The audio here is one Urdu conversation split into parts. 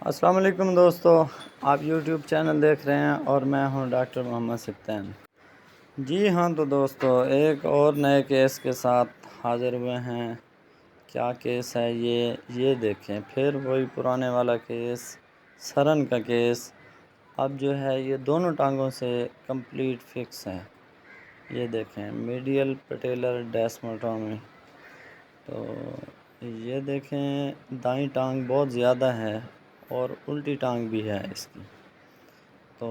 السلام علیکم دوستو، آپ یوٹیوب چینل دیکھ رہے ہیں اور میں ہوں ڈاکٹر محمد سبطین۔ جی ہاں تو دوستو، ایک اور نئے کیس کے ساتھ حاضر ہوئے ہیں۔ کیا کیس ہے یہ دیکھیں۔ پھر وہی پرانے والا کیس، سرن کا کیس۔ اب جو ہے یہ دونوں ٹانگوں سے کمپلیٹ فکس ہے۔ یہ دیکھیں، میڈیل پیٹیلر ڈیسموٹومی۔ تو یہ دیکھیں، دائیں ٹانگ بہت زیادہ ہے اور الٹی ٹانگ بھی ہے اس کی۔ تو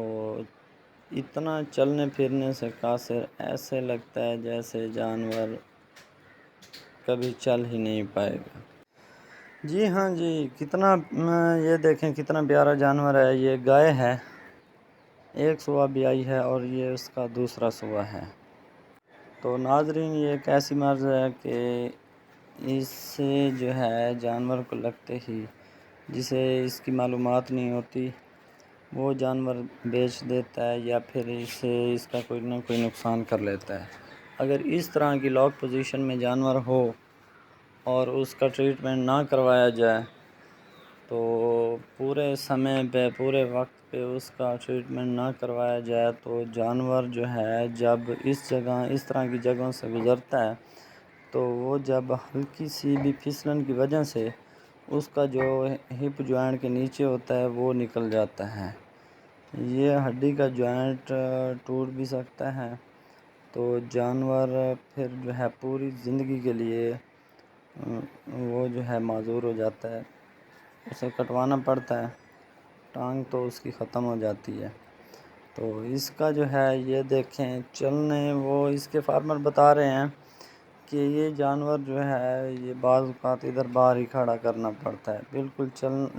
اتنا چلنے پھرنے سے قاصر، ایسے لگتا ہے جیسے جانور کبھی چل ہی نہیں پائے گا۔ جی ہاں جی، یہ دیکھیں کتنا پیارا جانور ہے۔ یہ گائے ہے، ایک سوا بھی آئی ہے اور یہ اس کا دوسرا سوا ہے۔ تو ناظرین، یہ ایک ایسی مرض ہے کہ اس سے جو ہے جانور کو لگتے ہی، جسے اس کی معلومات نہیں ہوتی، وہ جانور بیچ دیتا ہے یا پھر اس کا کوئی نہ کوئی نقصان کر لیتا ہے۔ اگر اس طرح کی لاک پوزیشن میں جانور ہو اور اس کا ٹریٹمنٹ نہ کروایا جائے تو پورے سمے پہ، پورے وقت پہ اس کا ٹریٹمنٹ نہ کروایا جائے تو جانور جو ہے جب اس طرح کی جگہوں سے گزرتا ہے تو وہ جب ہلکی سی بھی پھسلن کی وجہ سے اس کا جو ہپ جوائنٹ کے نیچے ہوتا ہے وہ نکل جاتا ہے، یہ ہڈی کا جوائنٹ ٹوٹ بھی سکتا ہے۔ تو جانور پھر جو ہے پوری زندگی کے لیے وہ جو ہے معذور ہو جاتا ہے، اسے کٹوانا پڑتا ہے، ٹانگ تو اس کی ختم ہو جاتی ہے۔ تو اس کا جو ہے یہ دیکھیں چلنے، وہ اس کے فارمر بتا رہے ہیں کہ یہ جانور جو ہے یہ بعض اوقات ادھر باہر ہی کھڑا کرنا پڑتا ہے، بالکل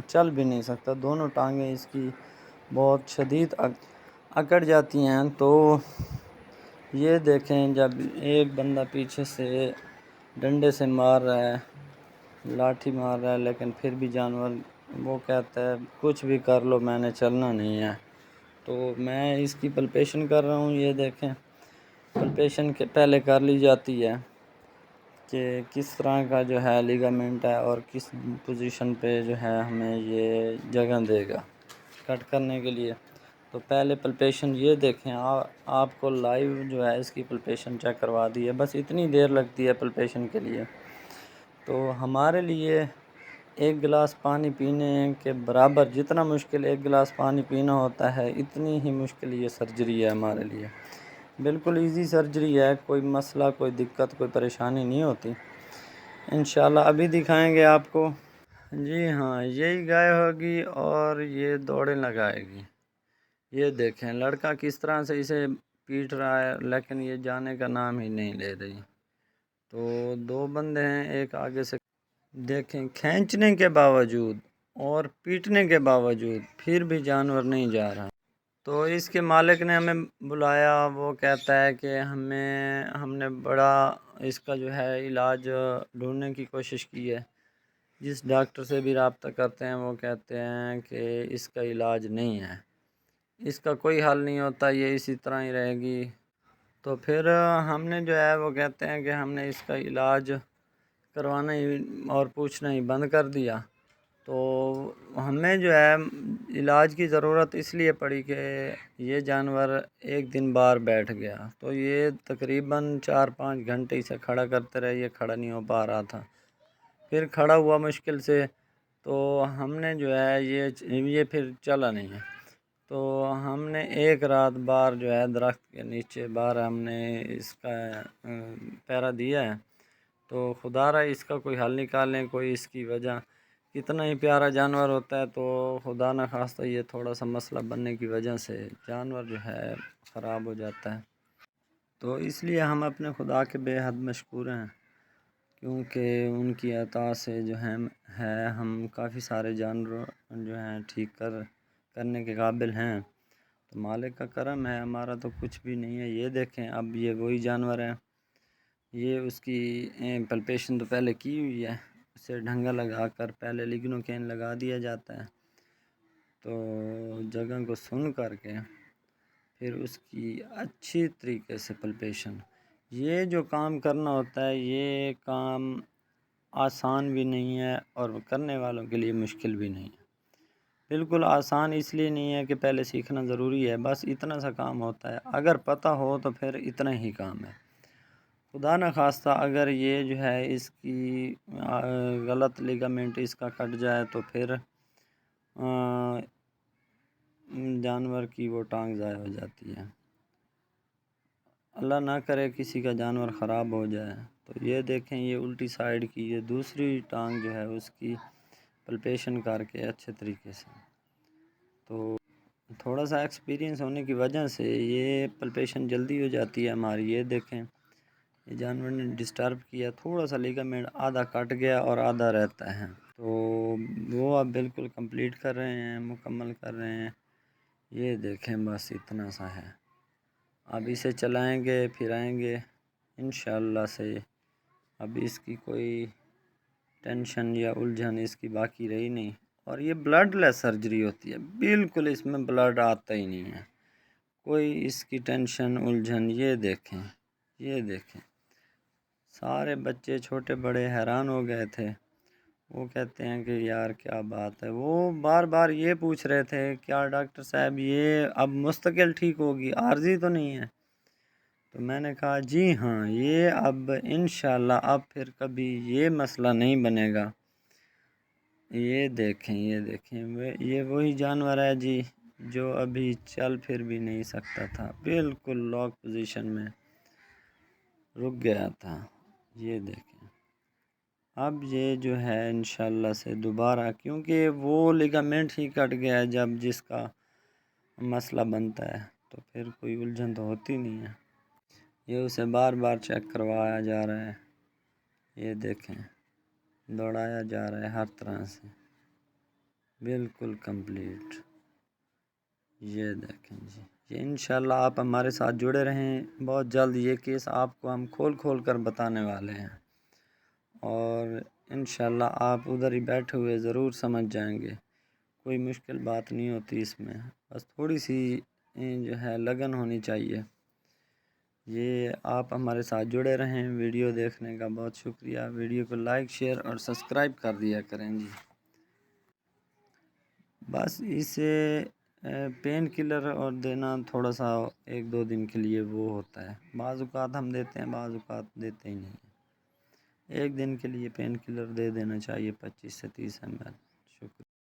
چل بھی نہیں سکتا، دونوں ٹانگیں اس کی بہت شدید اکڑ جاتی ہیں۔ تو یہ دیکھیں، جب ایک بندہ پیچھے سے ڈنڈے سے مار رہا ہے، لاٹھی مار رہا ہے، لیکن پھر بھی جانور وہ کہتا ہے کچھ بھی کر لو، میں نے چلنا نہیں ہے۔ تو میں اس کی پلپیشن کر رہا ہوں۔ یہ دیکھیں، پلپیشن کے پہلے کر لی جاتی ہے کہ کس طرح کا جو ہے لیگامنٹ ہے اور کس پوزیشن پہ جو ہے ہمیں یہ جگہ دے گا کٹ کرنے کے لیے۔ تو پہلے پلپیشن یہ دیکھیں، آپ کو لائیو جو ہے اس کی پلپیشن چیک کروا دی ہے، بس اتنی دیر لگتی ہے پلپیشن کے لیے۔ تو ہمارے لیے ایک گلاس پانی پینے کے برابر، جتنا مشکل ایک گلاس پانی پینا ہوتا ہے، اتنی ہی مشکل یہ سرجری ہے ہمارے لیے۔ بالکل ایزی سرجری ہے، کوئی مسئلہ، کوئی دقت، کوئی پریشانی نہیں ہوتی۔ انشاءاللہ ابھی دکھائیں گے آپ کو۔ جی ہاں، یہی گائے ہوگی اور یہ دوڑیں لگائے گی۔ یہ دیکھیں لڑکا کس طرح سے اسے پیٹ رہا ہے، لیکن یہ جانے کا نام ہی نہیں لے رہی۔ تو دو بندے ہیں، ایک آگے سے دیکھیں، کھینچنے کے باوجود اور پیٹنے کے باوجود پھر بھی جانور نہیں جا رہا۔ تو اس کے مالک نے ہمیں بلایا، وہ کہتا ہے کہ ہم نے بڑا اس کا جو ہے علاج ڈھونڈنے کی کوشش کی ہے، جس ڈاکٹر سے بھی رابطہ کرتے ہیں وہ کہتے ہیں کہ اس کا علاج نہیں ہے، اس کا کوئی حل نہیں ہوتا، یہ اسی طرح ہی رہے گی۔ تو پھر ہم نے جو ہے وہ کہتے ہیں کہ ہم نے اس کا علاج کروانا ہی اور پوچھنا ہی بند کر دیا۔ تو ہمیں جو ہے علاج کی ضرورت اس لیے پڑی کہ یہ جانور ایک دن باہر بیٹھ گیا، تو یہ تقریباً 4-5 گھنٹے اسے کھڑا کرتے رہے، یہ کھڑا نہیں ہو پا رہا تھا، پھر کھڑا ہوا مشکل سے، تو ہم نے جو ہے یہ پھر چلا نہیں ہے۔ تو ہم نے ایک رات باہر جو ہے درخت کے نیچے باہر ہم نے اس کا پہرا دیا ہے۔ تو خدا را اس کا کوئی حل نکالیں، کوئی اس کی وجہ، کتنا ہی پیارا جانور ہوتا ہے تو خدا نہ خواستہ یہ تھوڑا سا مسئلہ بننے کی وجہ سے جانور جو ہے خراب ہو جاتا ہے۔ تو اس لیے ہم اپنے خدا کے بے حد مشکور ہیں، کیونکہ ان کی عطا سے جو ہے ہم کافی سارے جانور جو ہیں ٹھیک کرنے کے قابل ہیں۔ تو مالک کا کرم ہے، ہمارا تو کچھ بھی نہیں ہے۔ یہ دیکھیں، اب یہ وہی جانور ہے، یہ اس کی پلپیشن تو پہلے کی ہوئی ہے، اسے ڈھنگا لگا کر پہلے لیگنوکین لگا دیا جاتا ہے، تو جگہ کو سن کر کے پھر اس کی اچھی طریقے سے پلپیشن، یہ جو کام کرنا ہوتا ہے یہ کام آسان بھی نہیں ہے اور کرنے والوں کے لیے مشکل بھی نہیں ہے۔ بالکل آسان اس لیے نہیں ہے کہ پہلے سیکھنا ضروری ہے، بس اتنا سا کام ہوتا ہے، اگر پتہ ہو تو پھر اتنا ہی کام ہے۔ خدا نہ خواستہ اگر یہ جو ہے اس کی غلط لیگامنٹ اس کا کٹ جائے تو پھر جانور کی وہ ٹانگ ضائع ہو جاتی ہے۔ اللہ نہ کرے کسی کا جانور خراب ہو جائے۔ تو یہ دیکھیں، یہ الٹی سائیڈ کی یہ دوسری ٹانگ جو ہے اس کی پلپیشن کر کے اچھے طریقے سے، تو تھوڑا سا ایکسپیرینس ہونے کی وجہ سے یہ پلپیشن جلدی ہو جاتی ہے ہماری۔ یہ دیکھیں، یہ جانور نے ڈسٹرب کیا، تھوڑا سا لیگامنٹ آدھا کٹ گیا اور آدھا رہتا ہے، تو وہ اب بالکل کمپلیٹ کر رہے ہیں، مکمل کر رہے ہیں۔ یہ دیکھیں، بس اتنا سا ہے، اب اسے چلائیں گے پھرائیں گے انشاءاللہ سے۔ اب اس کی کوئی ٹینشن یا الجھن اس کی باقی رہی نہیں، اور یہ بلڈ لیس سرجری ہوتی ہے، بالکل اس میں بلڈ آتا ہی نہیں ہے، کوئی اس کی ٹینشن الجھن۔ یہ دیکھیں، یہ دیکھیں، سارے بچے چھوٹے بڑے حیران ہو گئے تھے، وہ کہتے ہیں کہ یار کیا بات ہے، وہ بار بار یہ پوچھ رہے تھے کیا ڈاکٹر صاحب یہ اب مستقل ٹھیک ہوگی، عارضی تو نہیں ہے؟ تو میں نے کہا جی ہاں، یہ اب انشاءاللہ اب پھر کبھی یہ مسئلہ نہیں بنے گا۔ یہ دیکھیں، یہ دیکھیں، یہ وہی جانور ہے جی جو ابھی چل پھر بھی نہیں سکتا تھا، بالکل لاک پوزیشن میں رک گیا تھا۔ یہ دیکھیں، اب یہ جو ہے انشاءاللہ سے دوبارہ، کیونکہ وہ لیگامنٹ ہی کٹ گیا ہے جب جس کا مسئلہ بنتا ہے، تو پھر کوئی الجھن تو ہوتی نہیں ہے۔ یہ اسے بار بار چیک کروایا جا رہا ہے، یہ دیکھیں، دوڑایا جا رہا ہے ہر طرح سے، بالکل کمپلیٹ۔ یہ دیکھیں جی، یہ انشاءاللہ آپ ہمارے ساتھ جڑے رہیں، بہت جلد یہ کیس آپ کو ہم کھول کھول کر بتانے والے ہیں، اور انشاءاللہ آپ ادھر ہی بیٹھے ہوئے ضرور سمجھ جائیں گے۔ کوئی مشکل بات نہیں ہوتی اس میں، بس تھوڑی سی جو ہے لگن ہونی چاہیے۔ یہ آپ ہمارے ساتھ جڑے رہیں، ویڈیو دیکھنے کا بہت شکریہ، ویڈیو کو لائک شیئر اور سبسکرائب کر دیا کریں جی۔ بس اسے پین کلر اور دینا تھوڑا سا 1-2 دن کے لیے وہ ہوتا ہے، بعض اوقات ہم دیتے ہیں، بعض اوقات دیتے ہی نہیں ہیں۔ 1 دن کے لیے پین کلر دے دینا چاہیے 25 سے 30 ml۔ شکریہ۔